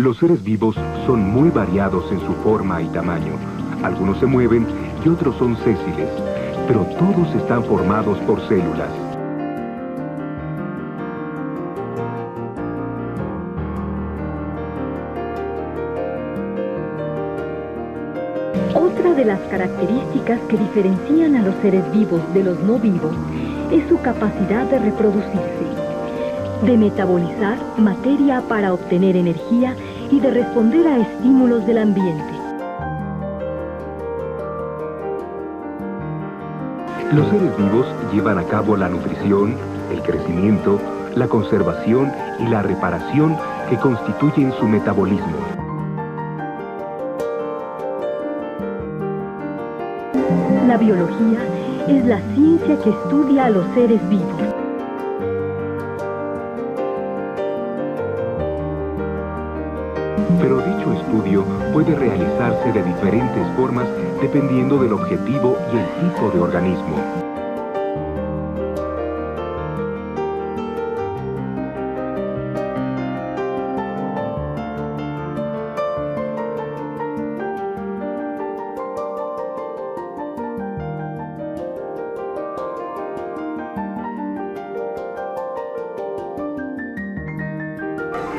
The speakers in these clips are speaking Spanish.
Los seres vivos son muy variados en su forma y tamaño. Algunos se mueven y otros son sésiles, pero todos están formados por células. Otra de las características que diferencian a los seres vivos de los no vivos es su capacidad de reproducirse, de metabolizar materia para obtener energía y de responder a estímulos del ambiente. Los seres vivos llevan a cabo la nutrición, el crecimiento, la conservación y la reparación que constituyen su metabolismo. La biología es la ciencia que estudia a los seres vivos. Pero dicho estudio puede realizarse de diferentes formas dependiendo del objetivo y el tipo de organismo.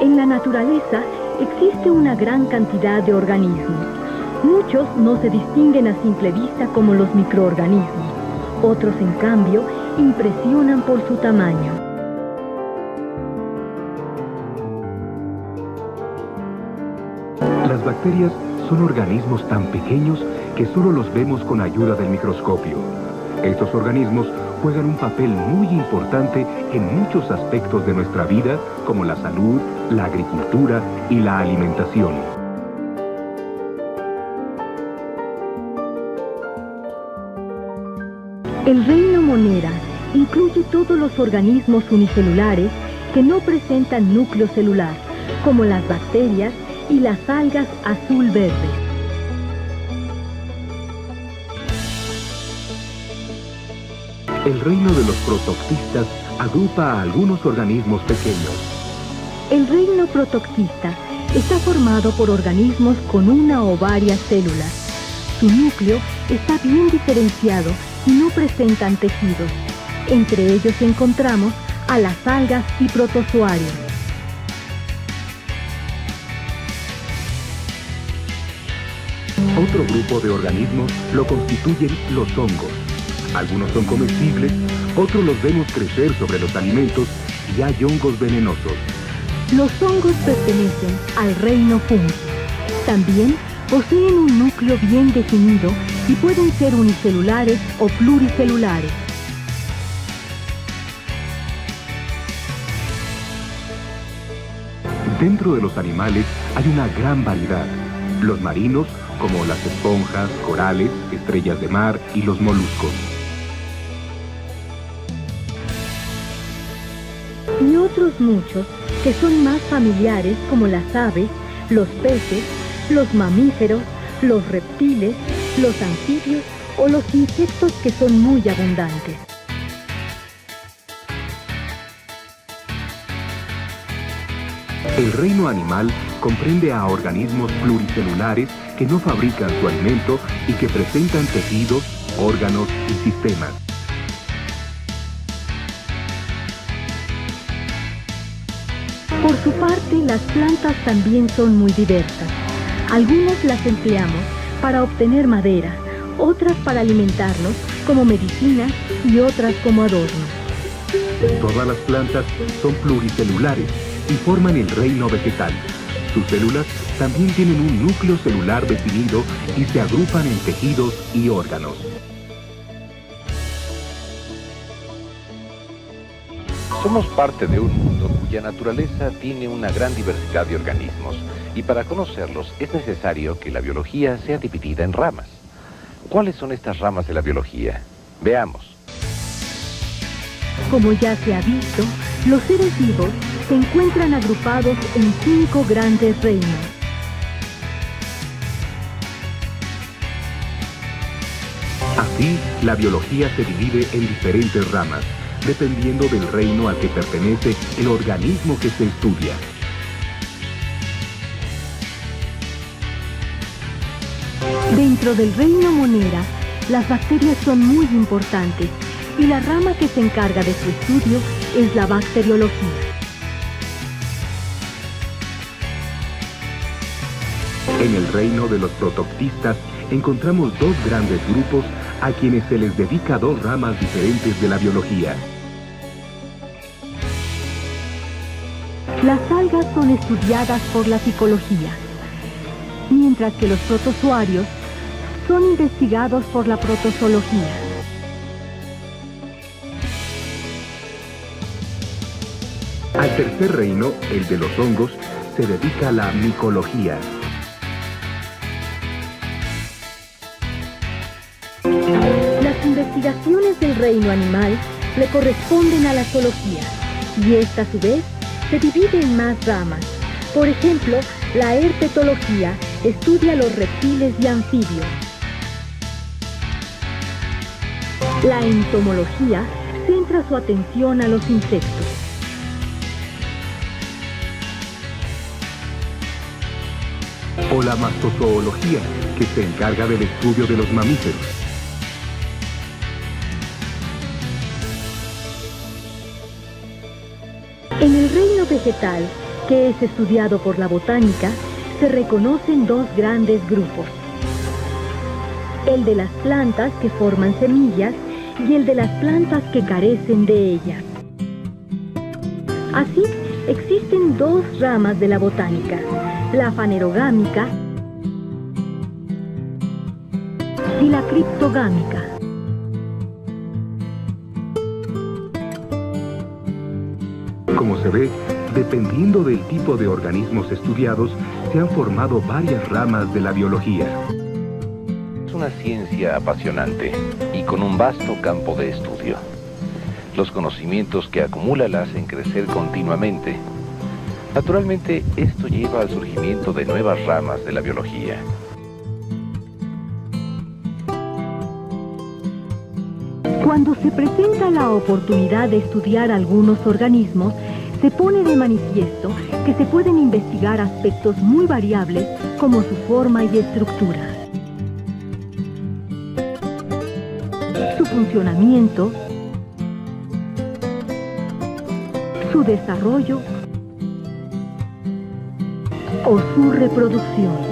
En la naturaleza existe una gran cantidad de organismos. Muchos no se distinguen a simple vista como los microorganismos. Otros, en cambio, impresionan por su tamaño. Las bacterias son organismos tan pequeños que solo los vemos con ayuda del microscopio. Estos organismos juegan un papel muy importante en muchos aspectos de nuestra vida, como la salud, la agricultura y la alimentación. El reino Monera incluye todos los organismos unicelulares que no presentan núcleo celular, como las bacterias y las algas azul-verde. El reino de los protoctistas agrupa a algunos organismos pequeños. El reino protoctista está formado por organismos con una o varias células. Su núcleo está bien diferenciado y no presentan tejidos. Entre ellos encontramos a las algas y protozoarios. Otro grupo de organismos lo constituyen los hongos. Algunos son comestibles, otros los vemos crecer sobre los alimentos y hay hongos venenosos. Los hongos pertenecen al reino fungi. También poseen un núcleo bien definido y pueden ser unicelulares o pluricelulares. Dentro de los animales hay una gran variedad. Los marinos, como las esponjas, corales, estrellas de mar y los moluscos. Y otros muchos que son más familiares, como las aves, los peces, los mamíferos, los reptiles, los anfibios o los insectos que son muy abundantes. El reino animal comprende a organismos pluricelulares que no fabrican su alimento y que presentan tejidos, órganos y sistemas. Por su parte, las plantas también son muy diversas. Algunas las empleamos para obtener madera, otras para alimentarnos como medicina y otras como adorno. Todas las plantas son pluricelulares y forman el reino vegetal. Sus células también tienen un núcleo celular definido y se agrupan en tejidos y órganos. Somos parte de un mundo cuya naturaleza tiene una gran diversidad de organismos y para conocerlos es necesario que la biología sea dividida en ramas. ¿Cuáles son estas ramas de la biología? Veamos. Como ya se ha visto, los seres vivos se encuentran agrupados en 5 grandes reinos. Así, la biología se divide en diferentes ramas, dependiendo del reino al que pertenece el organismo que se estudia. Dentro del reino Monera, las bacterias son muy importantes y la rama que se encarga de su estudio es la bacteriología. En el reino de los protoctistas encontramos dos grandes grupos a quienes se les dedica dos ramas diferentes de la biología. Las algas son estudiadas por la psicología, mientras que los protozoarios son investigados por la protozoología. Al tercer reino, el de los hongos, se dedica a la micología. Las investigaciones del reino animal le corresponden a la zoología, y esta a su vez se divide en más ramas. Por ejemplo, la herpetología estudia los reptiles y anfibios. La entomología centra su atención a los insectos. O la mastozoología, que se encarga del estudio de los mamíferos. En el reino vegetal, que es estudiado por la botánica, se reconocen dos grandes grupos. El de las plantas que forman semillas y el de las plantas que carecen de ellas. Así, existen dos ramas de la botánica, la fanerogámica y la criptogámica. Como se ve, dependiendo del tipo de organismos estudiados, se han formado varias ramas de la biología. Es una ciencia apasionante y con un vasto campo de estudio. Los conocimientos que acumula la hacen crecer continuamente. Naturalmente, esto lleva al surgimiento de nuevas ramas de la biología. Cuando se presenta la oportunidad de estudiar algunos organismos, se pone de manifiesto que se pueden investigar aspectos muy variables como su forma y estructura, su funcionamiento, su desarrollo o su reproducción.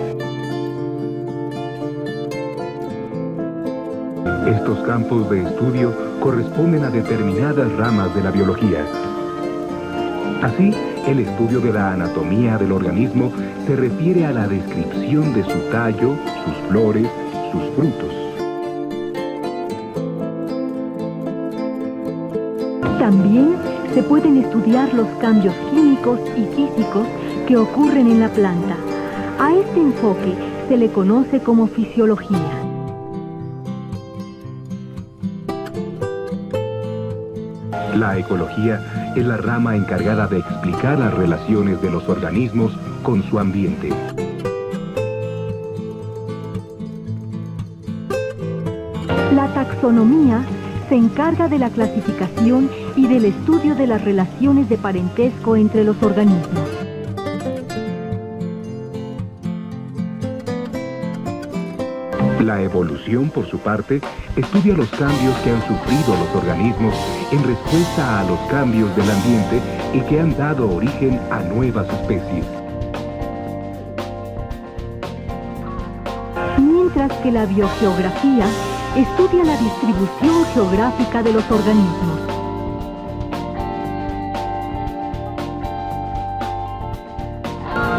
Estos campos de estudio corresponden a determinadas ramas de la biología. Así, el estudio de la anatomía del organismo se refiere a la descripción de su tallo, sus flores, sus frutos. También se pueden estudiar los cambios químicos y físicos que ocurren en la planta. A este enfoque se le conoce como fisiología. La ecología es la rama encargada de explicar las relaciones de los organismos con su ambiente. La taxonomía se encarga de la clasificación y del estudio de las relaciones de parentesco entre los organismos. La evolución, por su parte, estudia los cambios que han sufrido los organismos en respuesta a los cambios del ambiente y que han dado origen a nuevas especies. Mientras que la biogeografía estudia la distribución geográfica de los organismos.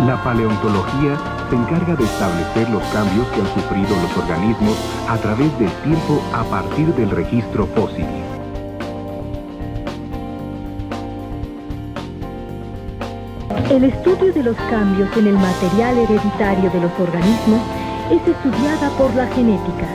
La paleontología se encarga de establecer los cambios que han sufrido los organismos a través del tiempo a partir del registro fósil. El estudio de los cambios en el material hereditario de los organismos es estudiada por la genética.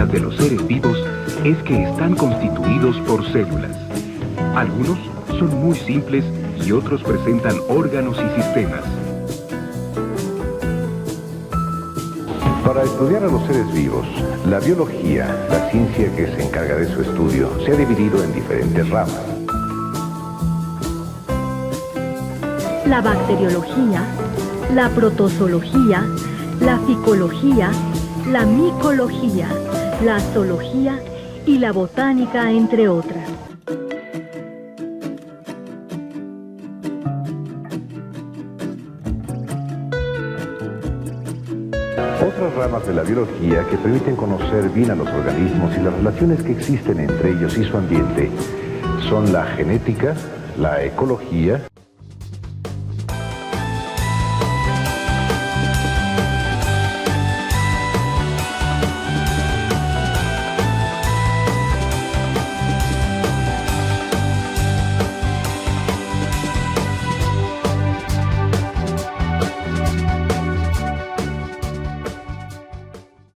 biología de los seres vivos es que están constituidos por células. Algunos son muy simples y otros presentan órganos y sistemas. Para estudiar a los seres vivos, la biología, la ciencia que se encarga de su estudio, se ha dividido en diferentes ramas. La bacteriología, la protozoología, la ficología, la micología, la zoología y la botánica, entre otras. Otras ramas de la biología que permiten conocer bien a los organismos y las relaciones que existen entre ellos y su ambiente son la genética, la ecología,